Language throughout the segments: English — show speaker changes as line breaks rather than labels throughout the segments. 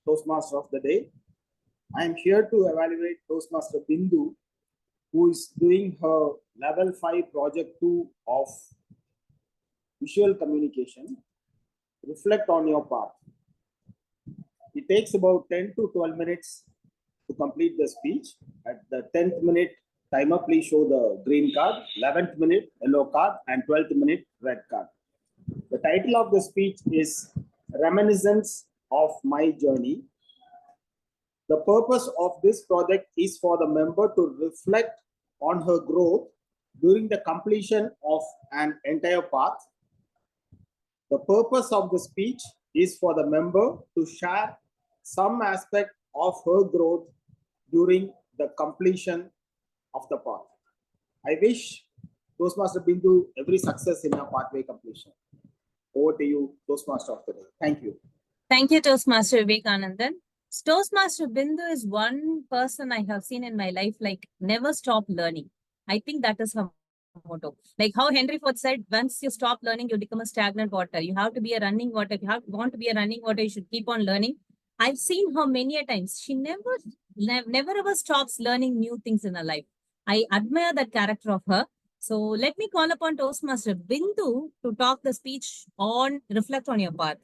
Toastmaster of the day. I am here to evaluate Toastmaster Bindu, who is doing her level 5 project 2 of visual communication. Reflect on your path. It takes about 10 to 12 minutes to complete the speech. At the 10th minute timer, please show the green card, 11th minute yellow card, and 12th minute red card. The title of the speech is Reminiscence of My Journey. The purpose of this project is for the member to reflect on her growth during the completion of an entire path. The purpose of the speech is for the member to share some aspect of her growth during the completion of the path. I wish Toastmaster Bindu every success in her pathway completion. Over to you, Toastmaster of the day. Thank you.
Thank you, Toastmaster Vivekanandan. Toastmaster Bindu is one person I have seen in my life, like never stop learning. I think that is her motto. Like how Henry Ford said, once you stop learning, you become a stagnant water. You have to be a running water. If you want to be a running water, you should keep on learning. I've seen her many a times. She never ever stops learning new things in her life. I admire that character of her. So let me call upon Toastmaster Bindu to talk the speech on Reflect on Your Path.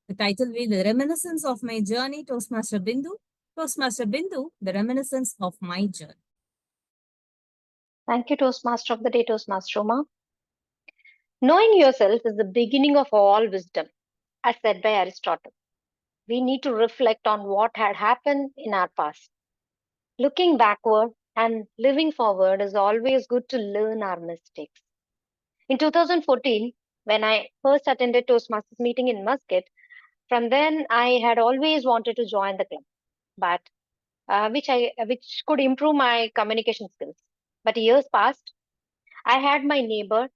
The title will be The Reminiscence of My Journey, Toastmaster Bindu. Toastmaster Bindu, The Reminiscence of My Journey.
Thank you, Toastmaster of the day, Toastmaster Roma. Knowing yourself is the beginning of all wisdom, as said by Aristotle. We need to reflect on what had happened in our past. Looking backward and living forward is always good to learn our mistakes. In 2014, when I first attended Toastmasters meeting in Muscat, from then I had always wanted to join the club, but which could improve my communication skills. But years passed. I had my neighbor,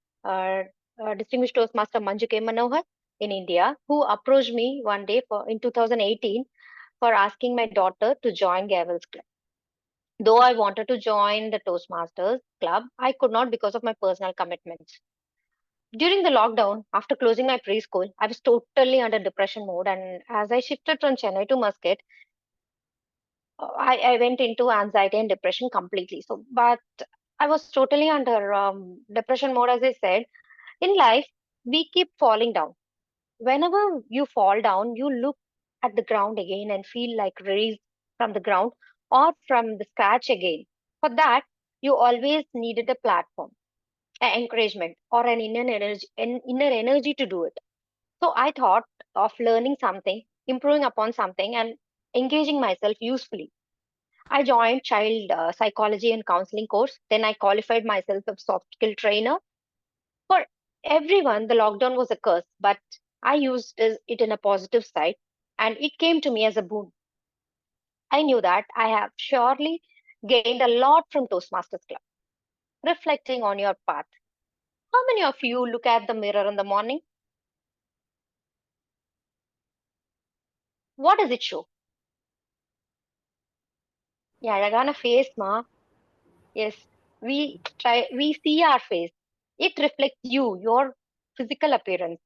distinguished Toastmaster Manju K. Manohar in India, who approached me one day in 2018 for asking my daughter to join Gavel's club. Though I wanted to join the Toastmasters club, I could not because of my personal commitments. During the lockdown, after closing my preschool, I was totally under depression mode, and as I shifted from Chennai to Muscat, I went into anxiety and depression completely. But I was totally under depression mode, as I said. In life, we keep falling down. Whenever you fall down, you look at the ground again and feel like raised from the ground or from the scratch again. For that, you always needed a platform, an encouragement, or an inner energy to do it. So I thought of learning something, improving upon something, and engaging myself usefully. I joined child psychology and counseling course. Then I qualified myself as soft skill trainer. For everyone, the lockdown was a curse, but I used it in a positive side, and it came to me as a boon. I knew that I have surely gained a lot from Toastmasters Club. Reflecting on your path. How many of you look at the mirror in the morning? What does it show? Yeah, you're gonna face, ma. Yes, we see our face. It reflects you, your physical appearance.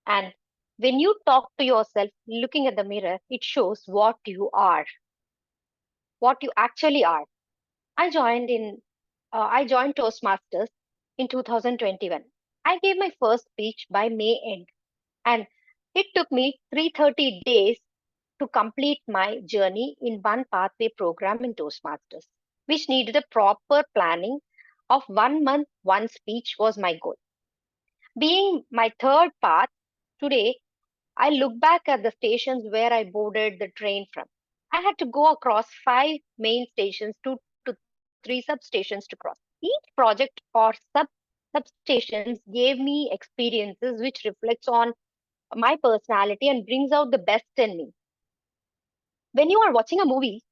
And when you talk to yourself looking at the mirror, it shows what you are, what you actually are. I joined Toastmasters in 2021. I gave my first speech by May end, and it took me 330 days to complete my journey in one pathway program in Toastmasters, which needed a proper planning of 1 month, one speech was my goal. Being my third path, today, I look back at the stations where I boarded the train from. I had to go across 5 main stations, 2 to 3 substations to cross. Each project or substations gave me experiences which reflects on my personality and brings out the best in me. When you are watching a movie,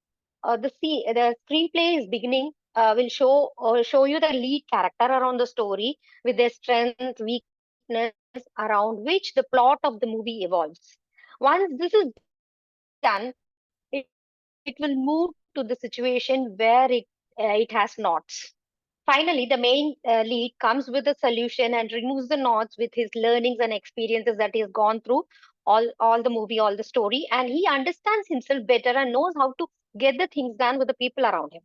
the screenplay is beginning will show you the lead character around the story with their strength, weakness, around which the plot of the movie evolves. Once this is done, it will move to the situation where it has knots. Finally, the main lead comes with a solution and removes the knots with his learnings and experiences that he has gone through all the movie, all the story, and he understands himself better and knows how to get the things done with the people around him.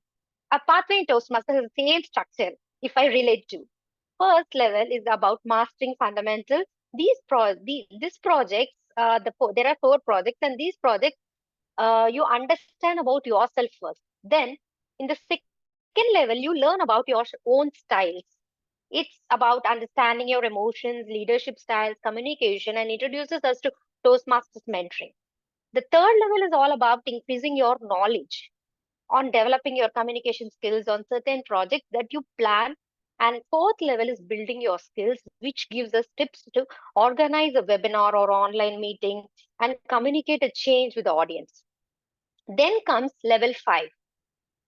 A pathway in Toastmasters has the same structure, if I relate to. First level is about mastering fundamentals. These projects, there are 4 projects, and these projects, you understand about yourself first. Then, in the second level, you learn about your own styles. It's about understanding your emotions, leadership styles, communication, and introduces us to Toastmasters mentoring. The third level is all about increasing your knowledge on developing your communication skills on certain projects that you plan. And fourth level is building your skills, which gives us tips to organize a webinar or online meeting and communicate a change with the audience. Then comes level 5,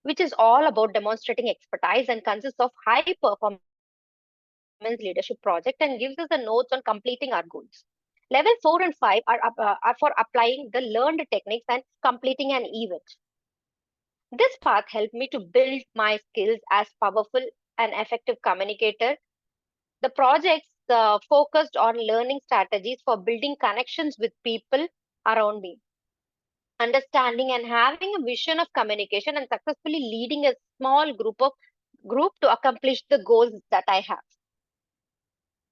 which is all about demonstrating expertise and consists of high performance leadership project and gives us the notes on completing our goals. Level 4 and 5 are for applying the learned techniques and completing an event. This path helped me to build my skills as powerful and effective communicator. The projects focused on learning strategies for building connections with people around me, understanding and having a vision of communication, and successfully leading a small group to accomplish the goals that I have.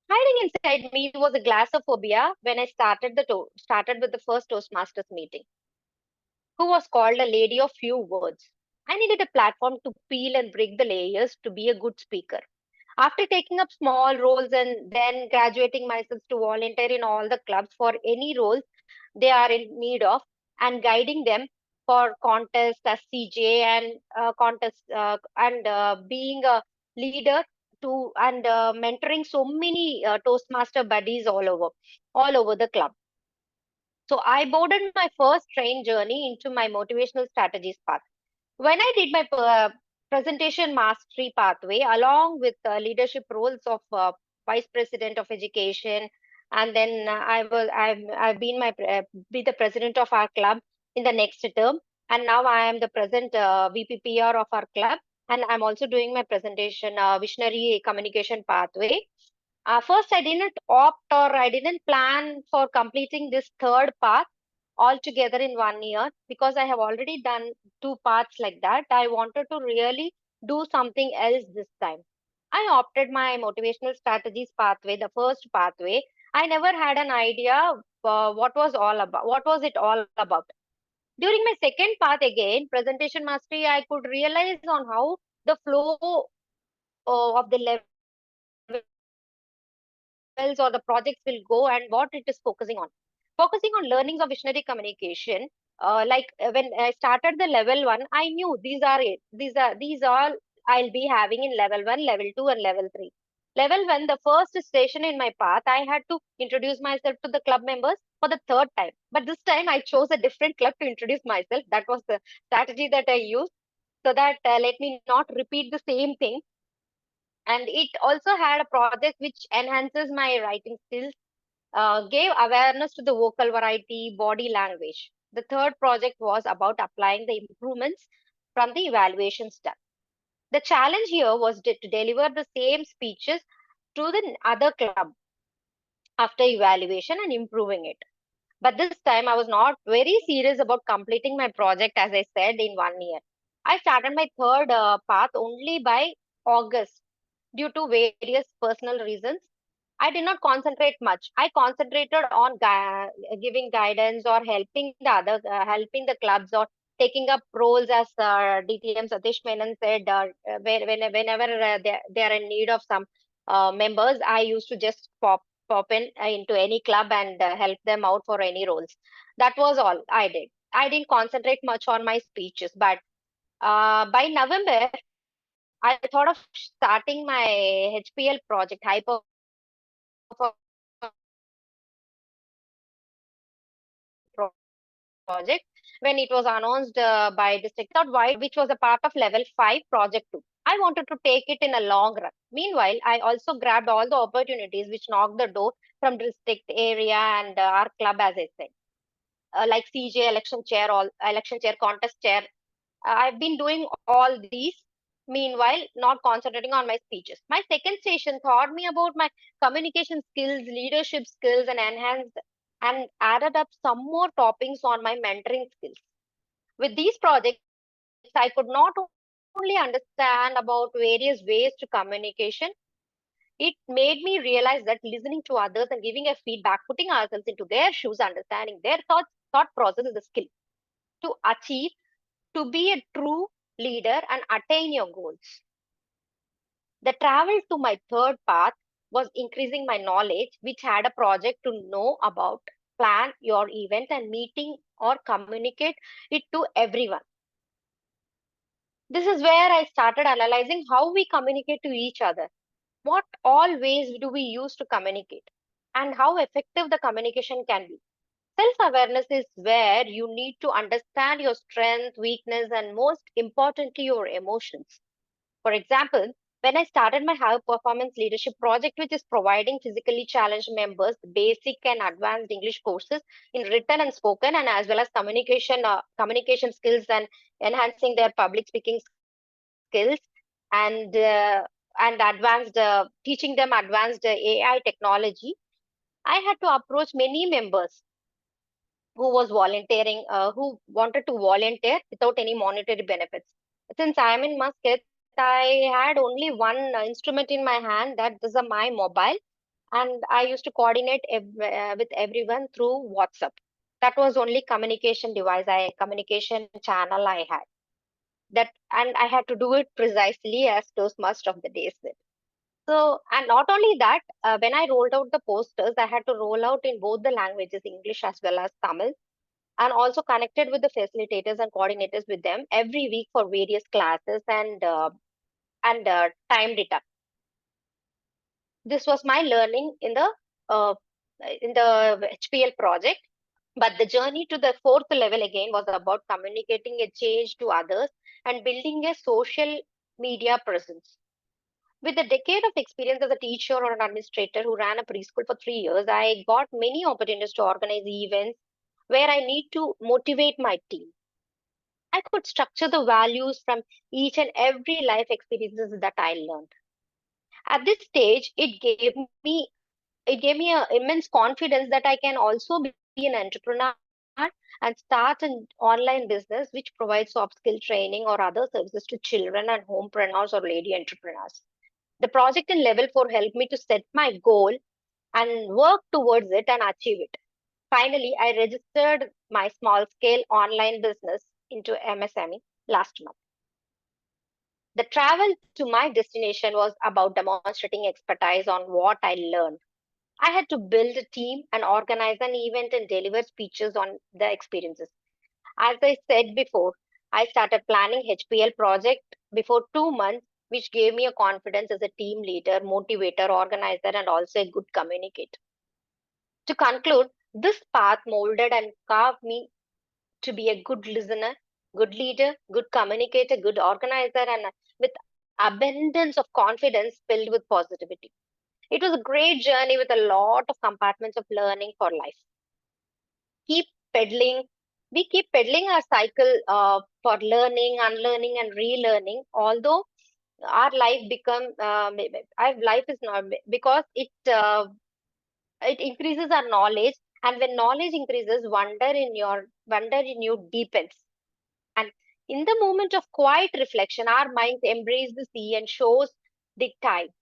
Hiding inside me was a glossophobia when I started with the first Toastmasters meeting, who was called a lady of few words. I needed a platform to peel and break the layers to be a good speaker. After taking up small roles and then graduating myself to volunteer in all the clubs for any roles they are in need of, and guiding them for contests as CJ and contests, and being a leader to, and mentoring so many Toastmaster buddies all over the club. So I boarded my first train journey into my motivational strategies path. When I did my presentation mastery pathway along with leadership roles of vice president of education, and then I've been be the president of our club in the next term, and now I am the present VPPR of our club, and I'm also doing my presentation visionary communication pathway. First, I didn't opt or I didn't plan for completing this third path altogether in 1 year because I have already done 2 paths like that. I wanted to really do something else this time. I opted my motivational strategies pathway, the first pathway. I never had an idea what was it all about. During my second path again, presentation mastery, I could realize on how the flow of the levels or the projects will go and what it is focusing on. Focusing on learnings of visionary communication. When I started the level 1, I knew these all I'll be having in level 1, level 2, and level 3. Level 1, the first station in my path, I had to introduce myself to the club members for the third time. But this time I chose a different club to introduce myself. That was the strategy that I used so that let me not repeat the same thing. And it also had a project which enhances my writing skills, gave awareness to the vocal variety, body language. The third project was about applying the improvements from the evaluations done. The challenge here was to deliver the same speeches to the other club after evaluation and improving it. But this time I was not very serious about completing my project, as I said, in 1 year. I started my third path only by August due to various personal reasons. I did not concentrate much. I concentrated on giving guidance or helping the clubs or taking up roles as DTM Satish Menon said. Whenever they are in need of some members, I used to just pop in into any club and help them out for any roles. That was all I did. I didn't concentrate much on my speeches, but by November, I thought of starting my HPL project, high performance leadership project, when it was announced by district by district which was a part of level 5 project 2. I wanted to take it in a long run. Meanwhile, I also grabbed all the opportunities which knocked the door from district area and our club, as I said, like CJ, election chair, contest chair. I've been doing all these. Meanwhile, not concentrating on my speeches. My second station taught me about my communication skills, leadership skills, and enhanced and added up some more toppings on my mentoring skills. With these projects, I could not only understand about various ways to communication, it made me realize that listening to others and giving a feedback, putting ourselves into their shoes, understanding their thought process is a skill to achieve, to be a true leader and attain your goals. The travel to my third path was increasing my knowledge, which had a project to know about, plan your event and meeting or communicate it to everyone. This is where I started analyzing how we communicate to each other. What all ways do we use to communicate and how effective the communication can be. Self awareness is where you need to understand your strength, weakness, and most importantly, your emotions. For example, when I started my high performance leadership project, which is providing physically challenged members basic and advanced English courses in written and spoken, and as well as communication skills and enhancing their public speaking skills, and advanced teaching them advanced AI technology, I had to approach many members who was volunteering, who wanted to volunteer without any monetary benefits. Since I am in Muscat, I had only one instrument in my hand, that is my mobile, and I used to coordinate with everyone through WhatsApp. That was only communication channel I had. That, and I had to do it precisely as Toastmaster of the day said. So, and not only that, when I rolled out the posters, I had to roll out in both the languages, English as well as Tamil, and also connected with the facilitators and coordinators with them every week for various classes and timed it up. This was my learning uh, in the HPL project. But the journey to the fourth level again was about communicating a change to others and building a social media presence. With a decade of experience as a teacher or an administrator who ran a preschool for 3 years, I got many opportunities to organize events where I need to motivate my team. I could structure the values from each and every life experiences that I learned. At this stage, it gave me a immense confidence that I can also be an entrepreneur and start an online business which provides soft skill training or other services to children and homepreneurs or lady entrepreneurs. The project in level 4 helped me to set my goal and work towards it and achieve it. Finally, I registered my small scale online business into MSME last month. The travel to my destination was about demonstrating expertise on what I learned. I had to build a team and organize an event and deliver speeches on the experiences. As I said before, I started planning HPL project before 2 months, which gave me a confidence as a team leader, motivator, organizer, and also a good communicator. To conclude, this path molded and carved me to be a good listener, good leader, good communicator, good organizer, and with abundance of confidence filled with positivity. It was a great journey with a lot of compartments of learning for life. Keep pedaling. We keep pedaling our cycle for learning, unlearning, and relearning. Although our life become, our life is not, because it increases our knowledge, and when knowledge increases, wonder in you deepens. And in the moment of quiet reflection, our minds embrace the sea and shows the tide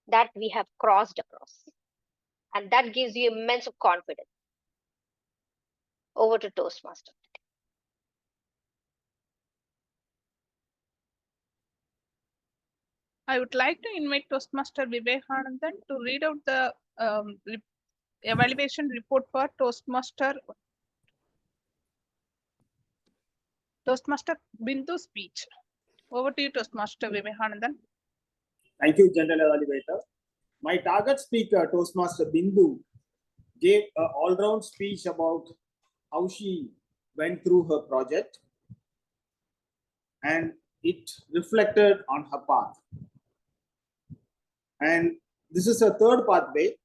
that we have crossed across. And that gives you immense confidence. Over to Toastmaster.
I would like to invite Toastmaster Vivekanandan to read out the evaluation report for Toastmaster Bindu speech. Over to you, Toastmaster Vivekanandan.
Thank you, General Evaluator. My target speaker, Toastmaster Bindu, gave an all-round speech about how she went through her project, and it reflected on her path. And this is her third pathway,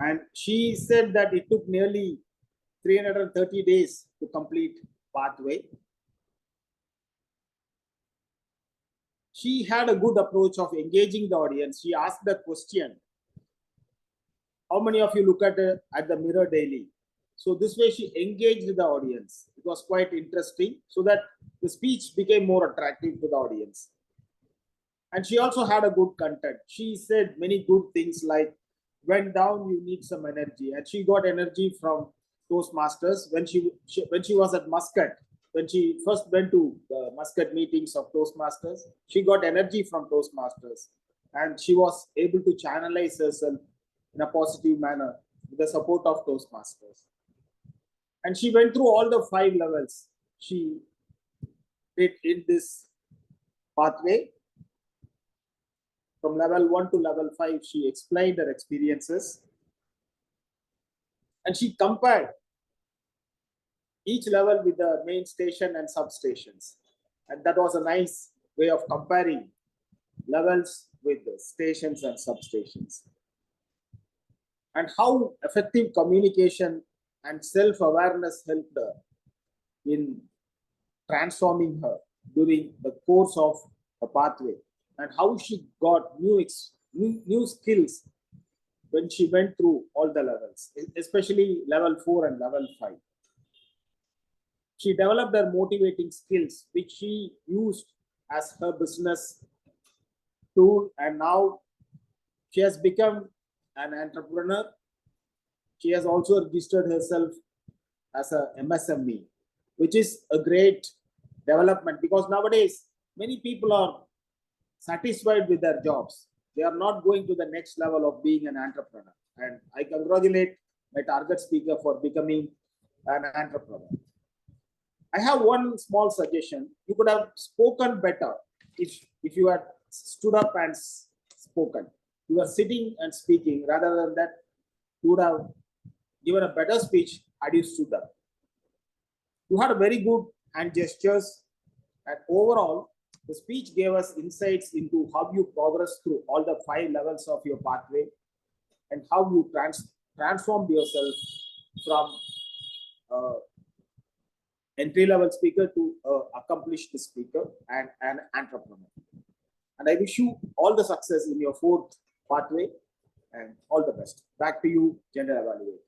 and she said that it took nearly 330 days to complete pathway. She had a good approach of engaging the audience. She asked the question, how many of you look at the mirror daily? So this way she engaged the audience. It was quite interesting, so that the speech became more attractive to the audience. And she also had a good content. She said many good things like, when down, you need some energy. And she got energy from Toastmasters when she was at Muscat. When she first went to the Muscat meetings of Toastmasters, she got energy from Toastmasters. And she was able to channelize herself in a positive manner with the support of Toastmasters. And she went through all the 5 levels she did in this pathway. From level 1 to level 5, she explained her experiences. And she compared each level with the main station and substations. And that was a nice way of comparing levels with the stations and substations. And how effective communication and self-awareness helped her in transforming her during the course of a pathway, and how she got new skills when she went through all the levels, especially level 4 and level 5. She developed her motivating skills, which she used as her business tool, and now she has become an entrepreneur. She has also registered herself as a MSME, which is a great development, because nowadays many people are satisfied with their jobs. They are not going to the next level of being an entrepreneur. And I congratulate my target speaker for becoming an entrepreneur. I have one small suggestion. You could have spoken better if you had stood up and spoken. You are sitting and speaking. Rather than that, you would have given a better speech had you stood up. You had a very good hand gestures, and overall, the speech gave us insights into how you progress through all the 5 levels of your pathway, and how you transformed yourself from entry-level speaker to accomplished speaker and an entrepreneur. And I wish you all the success in your 4th pathway, and all the best. Back to you, General Evaluator.